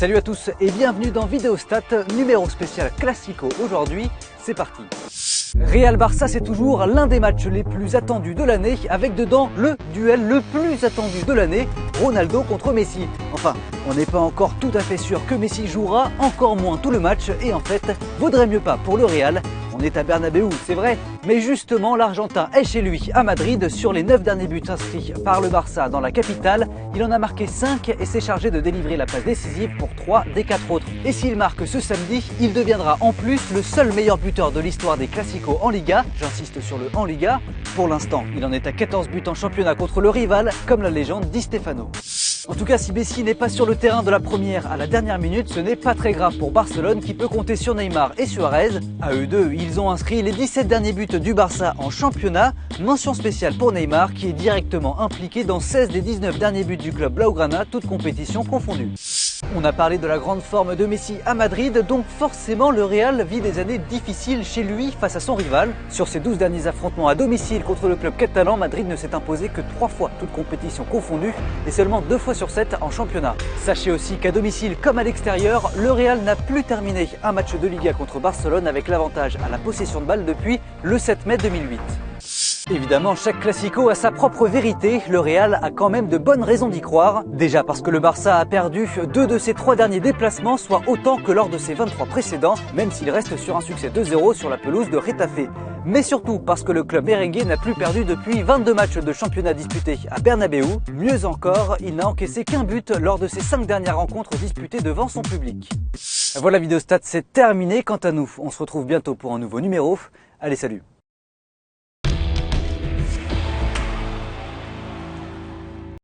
Salut à tous et bienvenue dans Vidéostat, numéro spécial Classico. Aujourd'hui, c'est parti. Real Barça, c'est toujours l'un des matchs les plus attendus de l'année, avec dedans le duel le plus attendu de l'année, Ronaldo contre Messi. Enfin, on n'est pas encore tout à fait sûr que Messi jouera, encore moins tout le match, et en fait, vaudrait mieux pas pour le Real. On est à Bernabéu, c'est vrai, mais justement l'Argentin est chez lui à Madrid. Sur les 9 derniers buts inscrits par le Barça dans la capitale, il en a marqué 5 et s'est chargé de délivrer la passe décisive pour 3 des 4 autres. Et s'il marque ce samedi, il deviendra en plus le seul meilleur buteur de l'histoire des Clasico en Liga. J'insiste sur le en Liga. Pour l'instant, il en est à 14 buts en championnat contre le rival, comme la légende Di Stefano. En tout cas, si Messi n'est pas sur le terrain de la première à la dernière minute, ce n'est pas très grave pour Barcelone qui peut compter sur Neymar et Suarez. À eux deux, ils ont inscrit les 17 derniers buts du Barça en championnat. Mention spéciale pour Neymar qui est directement impliqué dans 16 des 19 derniers buts du club Blaugrana, toutes compétitions confondues. On a parlé de la grande forme de Messi à Madrid, donc forcément le Real vit des années difficiles chez lui face à son rival. Sur ses 12 derniers affrontements à domicile contre le club catalan, Madrid ne s'est imposé que 3 fois, toutes compétitions confondues, et seulement 2 fois sur 7 en championnat. Sachez aussi qu'à domicile comme à l'extérieur, le Real n'a plus terminé un match de Liga contre Barcelone avec l'avantage à la possession de balle depuis le 7 mai 2008. Évidemment, chaque Classico a sa propre vérité. Le Real a quand même de bonnes raisons d'y croire. Déjà parce que le Barça a perdu 2 de ses 3 derniers déplacements, soit autant que lors de ses 23 précédents, même s'il reste sur un succès 2-0 sur la pelouse de Getafe. Mais surtout parce que le club merengue n'a plus perdu depuis 22 matchs de championnat disputés à Bernabéu. Mieux encore, il n'a encaissé qu'un but lors de ses 5 dernières rencontres disputées devant son public. Voilà, Vidéostat, c'est terminé. Quant à nous, on se retrouve bientôt pour un nouveau numéro. Allez, salut!